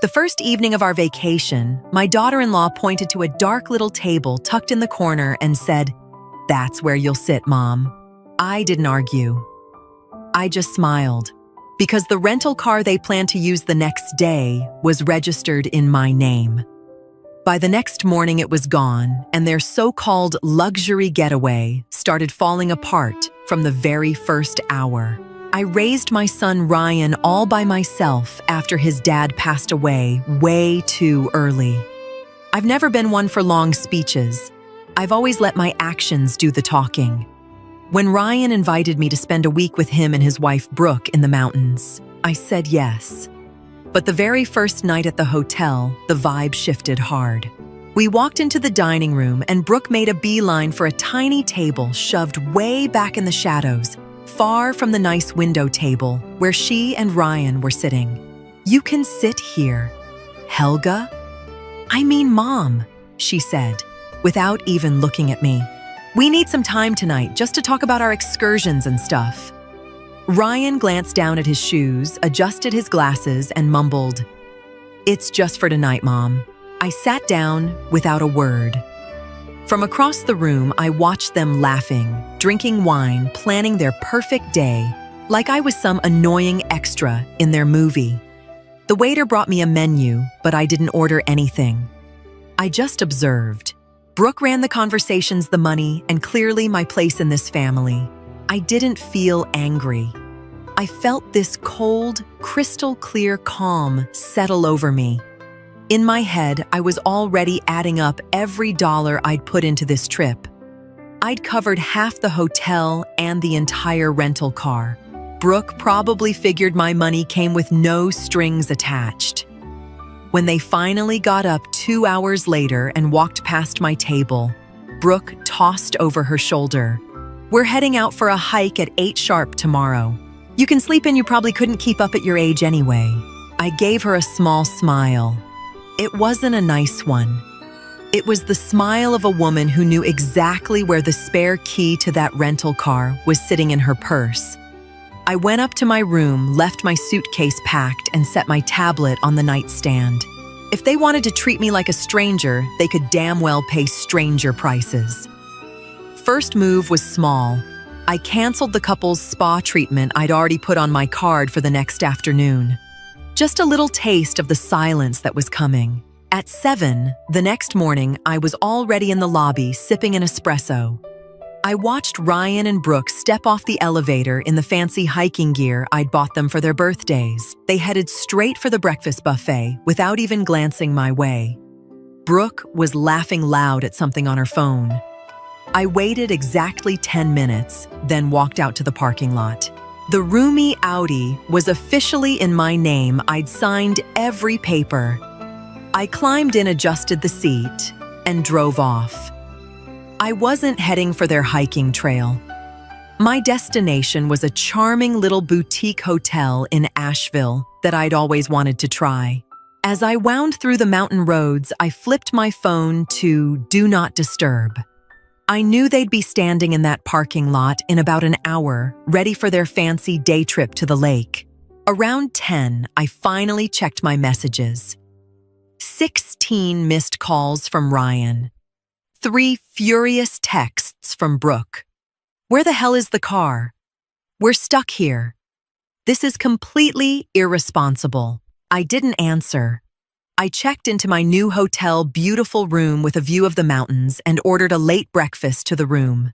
The first evening of our vacation, my daughter-in-law pointed to a dark little table tucked in the corner and said, "That's where you'll sit, Mom." I didn't argue. I just smiled, because the rental car they planned to use the next day was registered in my name. By the next morning it was gone, and their so-called luxury getaway started falling apart from the very first hour. I raised my son Ryan all by myself after his dad passed away way too early. I've never been one for long speeches. I've always let my actions do the talking. When Ryan invited me to spend a week with him and his wife Brooke in the mountains, I said yes. But the very first night at the hotel, the vibe shifted hard. We walked into the dining room and Brooke made a beeline for a tiny table shoved way back in the shadows, far from the nice window table where she and Ryan were sitting. "You can sit here." "Helga?" "I mean Mom," she said, without even looking at me. "We need some time tonight just to talk about our excursions and stuff." Ryan glanced down at his shoes, adjusted his glasses, and mumbled, "It's just for tonight, Mom." I sat down without a word. From across the room, I watched them laughing, drinking wine, planning their perfect day, like I was some annoying extra in their movie. The waiter brought me a menu, but I didn't order anything. I just observed. Brooke ran the conversations, the money, and clearly my place in this family. I didn't feel angry. I felt this cold, crystal-clear calm settle over me. In my head, I was already adding up every dollar I'd put into this trip. I'd covered half the hotel and the entire rental car. Brooke probably figured my money came with no strings attached. When they finally got up 2 hours later and walked past my table, Brooke tossed over her shoulder, "We're heading out for a hike at 8 sharp tomorrow. You can sleep in, you probably couldn't keep up at your age anyway." I gave her a small smile. It wasn't a nice one. It was the smile of a woman who knew exactly where the spare key to that rental car was sitting in her purse. I went up to my room, left my suitcase packed, and set my tablet on the nightstand. If they wanted to treat me like a stranger, they could damn well pay stranger prices. First move was small. I canceled the couple's spa treatment I'd already put on my card for the next afternoon. Just a little taste of the silence that was coming. At 7, the next morning, I was already in the lobby sipping an espresso. I watched Ryan and Brooke step off the elevator in the fancy hiking gear I'd bought them for their birthdays. They headed straight for the breakfast buffet without even glancing my way. Brooke was laughing loud at something on her phone. I waited exactly 10 minutes, then walked out to the parking lot. The roomy Audi was officially in my name. I'd signed every paper. I climbed in, adjusted the seat, and drove off. I wasn't heading for their hiking trail. My destination was a charming little boutique hotel in Asheville that I'd always wanted to try. As I wound through the mountain roads, I flipped my phone to Do Not Disturb. I knew they'd be standing in that parking lot in about an hour, ready for their fancy day trip to the lake. Around 10, I finally checked my messages. 16 missed calls from Ryan. 3 furious texts from Brooke. "Where the hell is the car? We're stuck here. This is completely irresponsible." I didn't answer. I checked into my new hotel beautiful room with a view of the mountains and ordered a late breakfast to the room.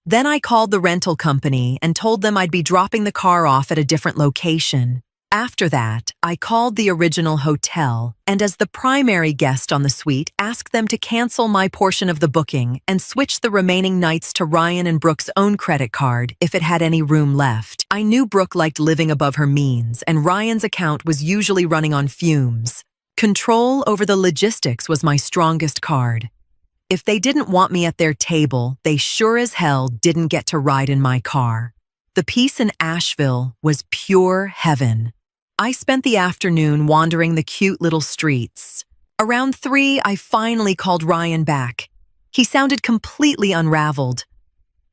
Then I called the rental company and told them I'd be dropping the car off at a different location. After that, I called the original hotel and, as the primary guest on the suite, asked them to cancel my portion of the booking and switch the remaining nights to Ryan and Brooke's own credit card if it had any room left. I knew Brooke liked living above her means, and Ryan's account was usually running on fumes. Control over the logistics was my strongest card. If they didn't want me at their table, they sure as hell didn't get to ride in my car. The peace in Asheville was pure heaven. I spent the afternoon wandering the cute little streets. Around 3, I finally called Ryan back. He sounded completely unraveled.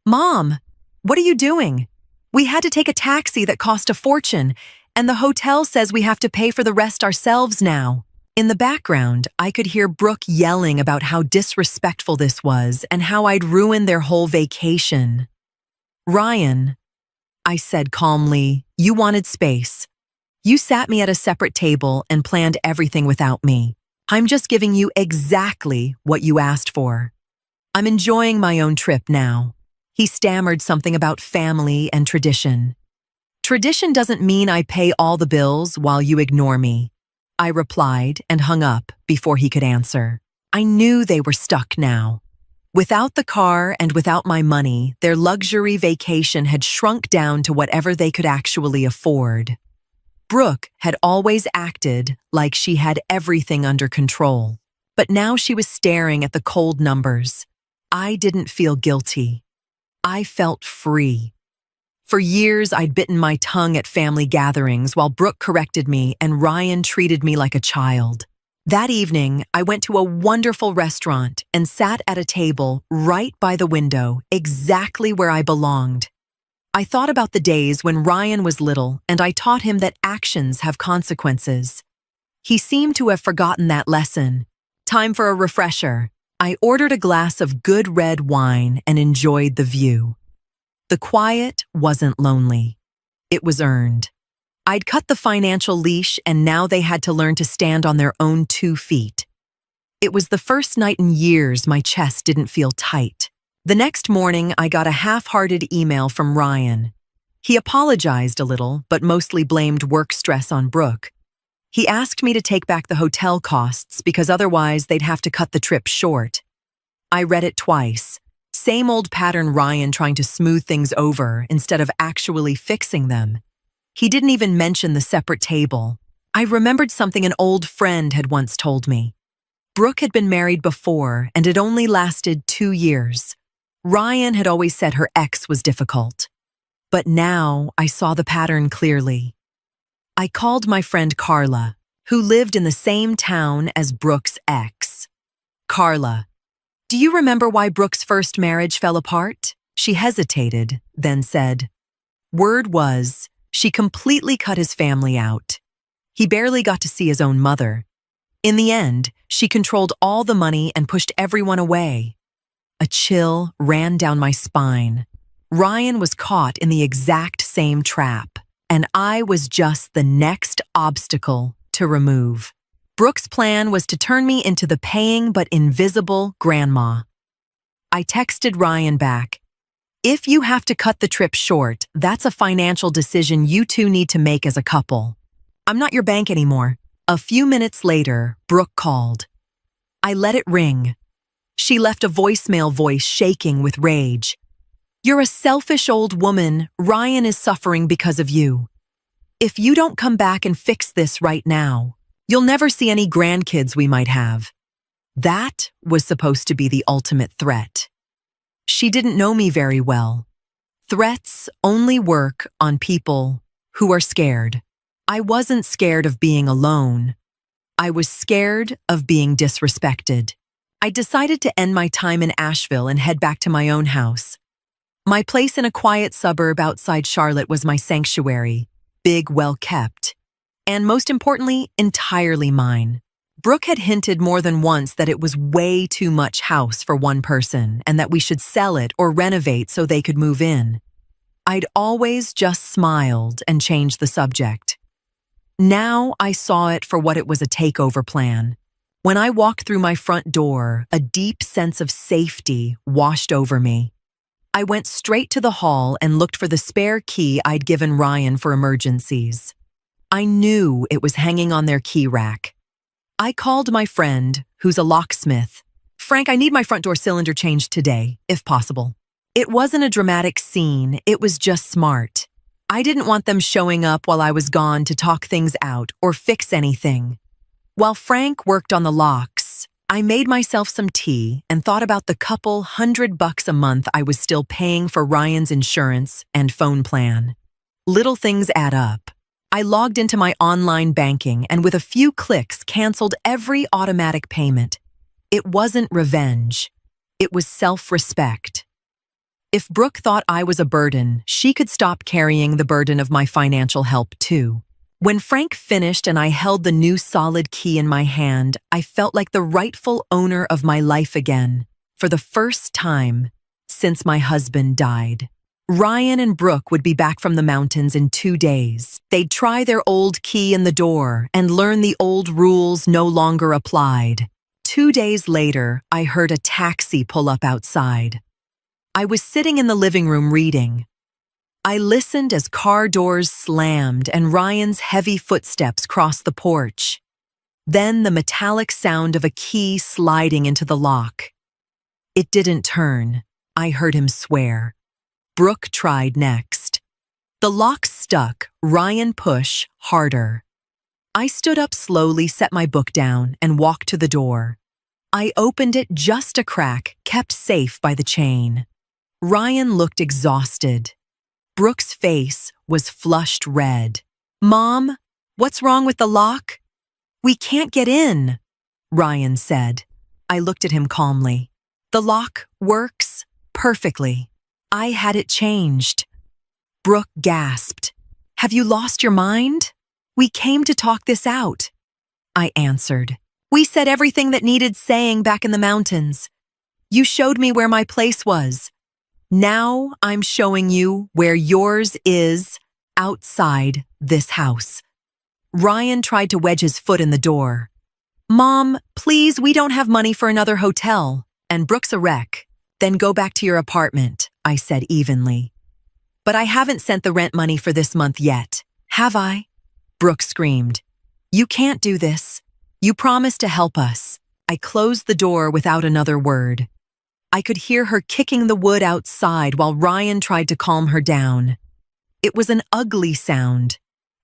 "Mom, what are you doing? We had to take a taxi that cost a fortune, And the hotel says we have to pay for the rest ourselves now. In the background, I could hear Brooke yelling about how disrespectful this was and how I'd ruined their whole vacation. Ryan, I said calmly, you wanted space. You sat me at a separate table and planned everything without me. I'm just giving you exactly what you asked for. I'm enjoying my own trip now. He stammered something about family and tradition. Tradition doesn't mean I pay all the bills while you ignore me. I replied and hung up before he could answer. I knew they were stuck now. Without the car and without my money, their luxury vacation had shrunk down to whatever they could actually afford. Brooke had always acted like she had everything under control, but now she was staring at the cold numbers. I didn't feel guilty. I felt free. For years, I'd bitten my tongue at family gatherings while Brooke corrected me and Ryan treated me like a child. That evening, I went to a wonderful restaurant and sat at a table right by the window, exactly where I belonged. I thought about the days when Ryan was little and I taught him that actions have consequences. He seemed to have forgotten that lesson. Time for a refresher. I ordered a glass of good red wine and enjoyed the view. The quiet wasn't lonely. It was earned. I'd cut the financial leash and now they had to learn to stand on their own 2 feet. It was the first night in years my chest didn't feel tight. The next morning, I got a half-hearted email from Ryan. He apologized a little, but mostly blamed work stress on Brooke. He asked me to take back the hotel costs because otherwise they'd have to cut the trip short. I read it twice. Same old pattern, Ryan trying to smooth things over instead of actually fixing them. He didn't even mention the separate table. I remembered something an old friend had once told me. Brooke had been married before and it only lasted 2 years. Ryan had always said her ex was difficult. But now I saw the pattern clearly. I called my friend Carla, who lived in the same town as Brooke's ex. Carla, do you remember why Brooke's first marriage fell apart? She hesitated, then said, word was, she completely cut his family out. He barely got to see his own mother. In the end, she controlled all the money and pushed everyone away. A chill ran down my spine. Ryan was caught in the exact same trap, and I was just the next obstacle to remove. Brooke's plan was to turn me into the paying but invisible grandma. I texted Ryan back, if you have to cut the trip short, that's a financial decision you two need to make as a couple. I'm not your bank anymore. A few minutes later, Brooke called. I let it ring. She left a voicemail, voice shaking with rage. You're a selfish old woman. Ryan is suffering because of you. If you don't come back and fix this right now, you'll never see any grandkids we might have. That was supposed to be the ultimate threat. She didn't know me very well. Threats only work on people who are scared. I wasn't scared of being alone. I was scared of being disrespected. I decided to end my time in Asheville and head back to my own house. My place in a quiet suburb outside Charlotte was my sanctuary, big, well-kept, and most importantly, entirely mine. Brooke had hinted more than once that it was way too much house for one person and that we should sell it or renovate so they could move in. I'd always just smiled and changed the subject. Now I saw it for what it was, a takeover plan. When I walked through my front door, a deep sense of safety washed over me. I went straight to the hall and looked for the spare key I'd given Ryan for emergencies. I knew it was hanging on their key rack. I called my friend, who's a locksmith. Frank, I need my front door cylinder changed today, if possible. It wasn't a dramatic scene, it was just smart. I didn't want them showing up while I was gone to talk things out or fix anything. While Frank worked on the locks, I made myself some tea and thought about the couple $100 a month I was still paying for Ryan's insurance and phone plan. Little things add up. I logged into my online banking and with a few clicks canceled every automatic payment. It wasn't revenge. It was self-respect. If Brooke thought I was a burden, she could stop carrying the burden of my financial help too. When Frank finished and I held the new solid key in my hand, I felt like the rightful owner of my life again, for the first time since my husband died. Ryan and Brooke would be back from the mountains in 2 days. They'd try their old key in the door and learn the old rules no longer applied. 2 days later, I heard a taxi pull up outside. I was sitting in the living room reading. I listened as car doors slammed and Ryan's heavy footsteps crossed the porch. Then the metallic sound of a key sliding into the lock. It didn't turn. I heard him swear. Brooke tried next. The lock stuck. Ryan push harder. I stood up slowly, set my book down, and walked to the door. I opened it just a crack, kept safe by the chain. Ryan looked exhausted. Brooke's face was flushed red. "Mom, what's wrong with the lock?" "We can't get in," Ryan said. I looked at him calmly. "The lock works perfectly. I had it changed." Brooke gasped. "Have you lost your mind?" "We came to talk this out," I answered. "We said everything that needed saying back in the mountains. You showed me where my place was. Now I'm showing you where yours is outside this house." Ryan tried to wedge his foot in the door. "Mom, please, we don't have money for another hotel. And Brooke's a wreck. Then go back to your apartment," I said evenly. "But I haven't sent the rent money for this month yet, have I?" Brooke screamed. "You can't do this. You promised to help us." I closed the door without another word. I could hear her kicking the wood outside while Ryan tried to calm her down. It was an ugly sound,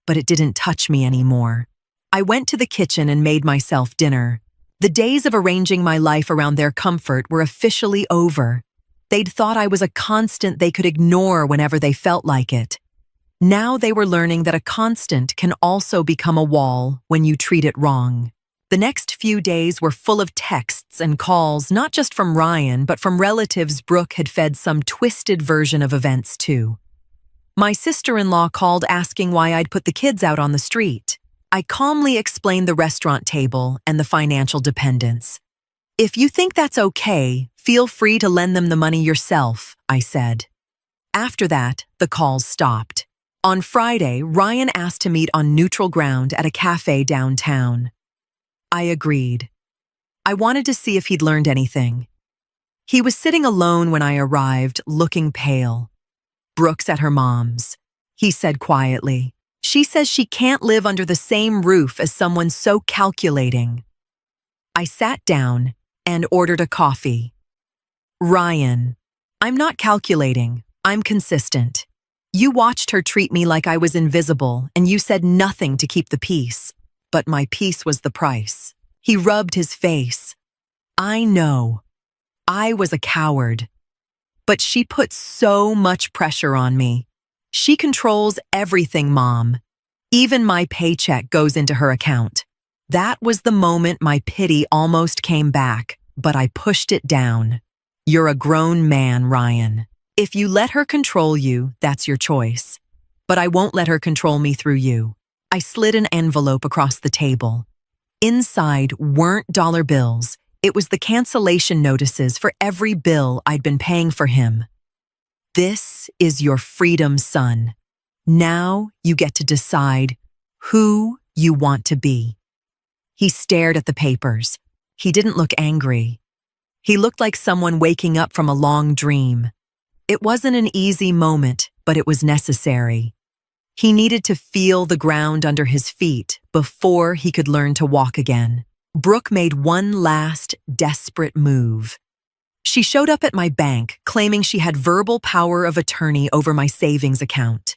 but it didn't touch me anymore. I went to the kitchen and made myself dinner. The days of arranging my life around their comfort were officially over. They'd thought I was a constant they could ignore whenever they felt like it. Now they were learning that a constant can also become a wall when you treat it wrong. The next few days were full of texts and calls, not just from Ryan, but from relatives Brooke had fed some twisted version of events to. My sister-in-law called asking why I'd put the kids out on the street. I calmly explained the restaurant table and the financial dependence. "If you think that's okay, feel free to lend them the money yourself," I said. After that, the calls stopped. On Friday, Ryan asked to meet on neutral ground at a cafe downtown. I agreed. I wanted to see if he'd learned anything. He was sitting alone when I arrived, looking pale. "Brooke's at her mom's," he said quietly. "She says she can't live under the same roof as someone so calculating." I sat down and ordered a coffee. "Ryan, I'm not calculating. I'm consistent. You watched her treat me like I was invisible, and you said nothing to keep the peace. But my peace was the price." He rubbed his face. "I know. I was a coward. But she put so much pressure on me. She controls everything, Mom. Even my paycheck goes into her account." That was the moment my pity almost came back, but I pushed it down. "You're a grown man, Ryan. If you let her control you, that's your choice. But I won't let her control me through you." I slid an envelope across the table. Inside weren't dollar bills. It was the cancellation notices for every bill I'd been paying for him. "This is your freedom, son. Now you get to decide who you want to be." He stared at the papers. He didn't look angry. He looked like someone waking up from a long dream. It wasn't an easy moment, but it was necessary. He needed to feel the ground under his feet before he could learn to walk again. Brooke made one last, desperate move. She showed up at my bank, claiming she had verbal power of attorney over my savings account.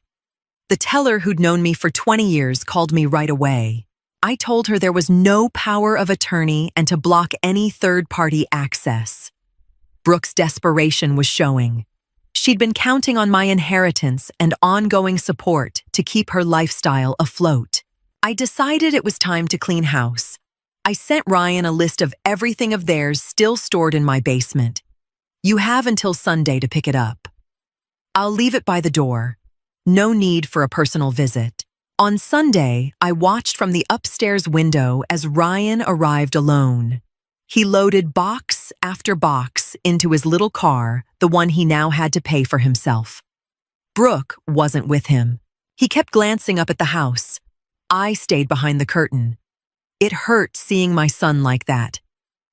The teller who'd known me for 20 years called me right away. I told her there was no power of attorney and to block any third-party access. Brooke's desperation was showing. She'd been counting on my inheritance and ongoing support to keep her lifestyle afloat. I decided it was time to clean house. I sent Ryan a list of everything of theirs still stored in my basement. "You have until Sunday to pick it up. I'll leave it by the door. No need for a personal visit." On Sunday, I watched from the upstairs window as Ryan arrived alone. He loaded box after box into his little car, the one he now had to pay for himself. Brooke wasn't with him. He kept glancing up at the house. I stayed behind the curtain. It hurt seeing my son like that.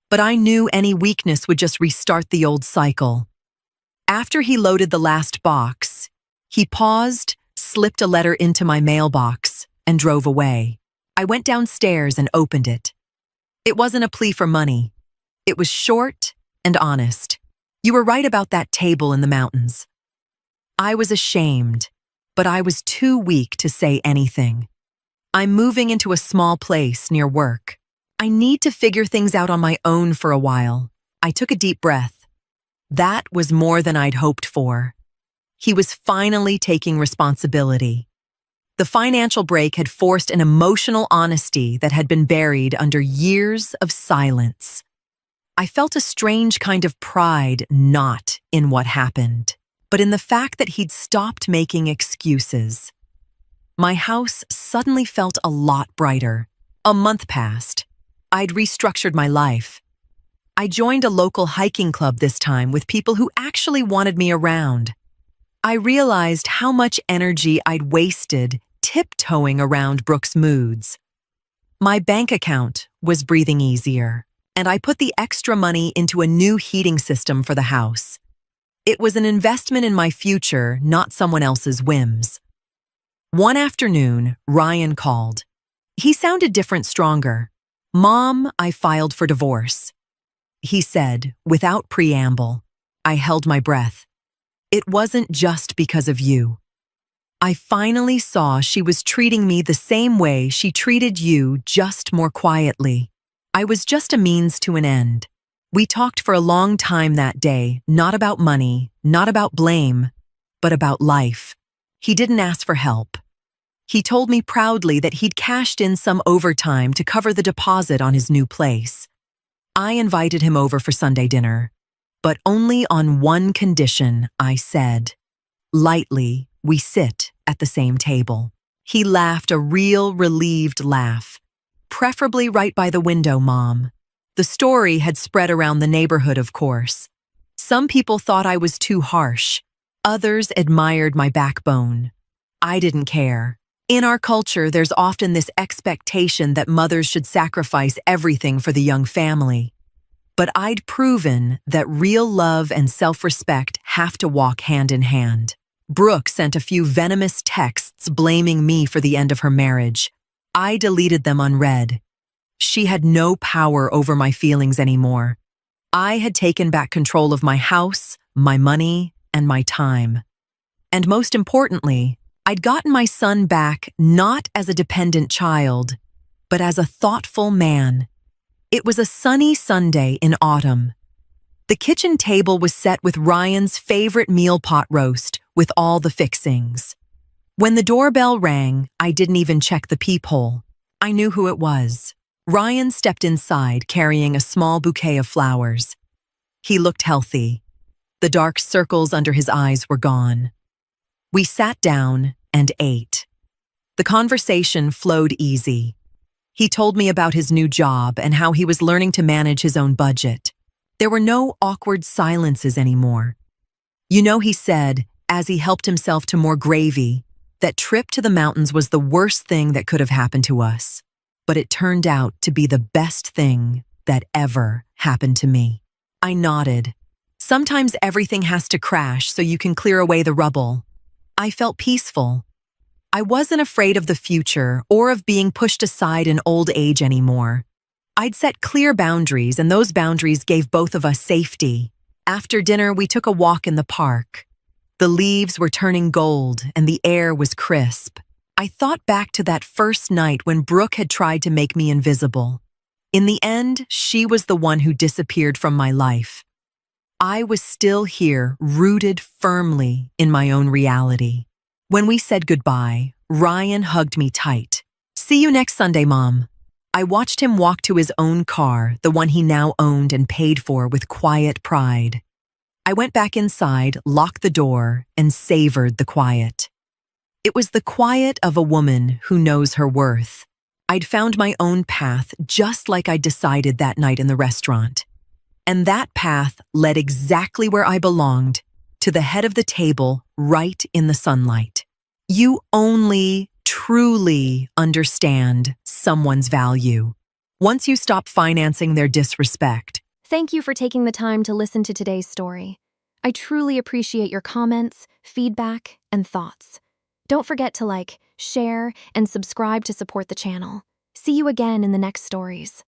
But I knew any weakness would just restart the old cycle. After he loaded the last box, he paused, slipped a letter into my mailbox, and drove away. I went downstairs and opened it. It wasn't a plea for money. It was short and honest. You were right about that table in the mountains. I was ashamed, but I was too weak to say anything. I'm moving into a small place near work. I need to figure things out on my own for a while. I took a deep breath. That was more than I'd hoped for. He was finally taking responsibility. The financial break had forced an emotional honesty that had been buried under years of silence. I felt a strange kind of pride not in what happened, but in the fact that he'd stopped making excuses. My house suddenly felt a lot brighter. A month passed. I'd restructured my life. I joined a local hiking club this time with people who actually wanted me around. I realized how much energy I'd wasted tiptoeing around Brooke's moods. My bank account was breathing easier, and I put the extra money into a new heating system for the house. It was an investment in my future, not someone else's whims. One afternoon, Ryan called. He sounded different, stronger. "Mom, I filed for divorce," he said, without preamble. I held my breath. "It wasn't just because of you." I finally saw she was treating me the same way she treated you, just more quietly. I was just a means to an end. We talked for a long time that day, not about money, not about blame, but about life. He didn't ask for help. He told me proudly that he'd cashed in some overtime to cover the deposit on his new place. I invited him over for Sunday dinner, but only on one condition, I said. Lightly, we sit at the same table. He laughed a real relieved laugh. "Preferably right by the window, Mom." The story had spread around the neighborhood, of course. Some people thought I was too harsh. Others admired my backbone. I didn't care. In our culture, there's often this expectation that mothers should sacrifice everything for the young family. But I'd proven that real love and self-respect have to walk hand in hand. Brooke sent a few venomous texts blaming me for the end of her marriage. I deleted them unread. She had no power over my feelings anymore. I had taken back control of my house, my money, and my time. And most importantly, I'd gotten my son back not as a dependent child, but as a thoughtful man. It was a sunny Sunday in autumn. The kitchen table was set with Ryan's favorite meal pot roast with all the fixings. When the doorbell rang, I didn't even check the peephole. I knew who it was. Ryan stepped inside carrying a small bouquet of flowers. He looked healthy. The dark circles under his eyes were gone. We sat down and ate. The conversation flowed easy. He told me about his new job and how he was learning to manage his own budget. There were no awkward silences anymore. "You know," he said, as he helped himself to more gravy, "that trip to the mountains was the worst thing that could have happened to us. But it turned out to be the best thing that ever happened to me." I nodded. Sometimes everything has to crash so you can clear away the rubble. I felt peaceful. I wasn't afraid of the future or of being pushed aside in old age anymore. I'd set clear boundaries, and those boundaries gave both of us safety. After dinner, we took a walk in the park. The leaves were turning gold, and the air was crisp. I thought back to that first night when Brooke had tried to make me invisible. In the end, she was the one who disappeared from my life. I was still here, rooted firmly in my own reality. When we said goodbye, Ryan hugged me tight. "See you next Sunday, Mom." I watched him walk to his own car, the one he now owned and paid for with quiet pride. I went back inside, locked the door, and savored the quiet. It was the quiet of a woman who knows her worth. I'd found my own path just like I decided that night in the restaurant. And that path led exactly where I belonged, to the head of the table, right in the sunlight. You only truly understand someone's value once you stop financing their disrespect. Thank you for taking the time to listen to today's story. I truly appreciate your comments, feedback, and thoughts. Don't forget to like, share, and subscribe to support the channel. See you again in the next stories.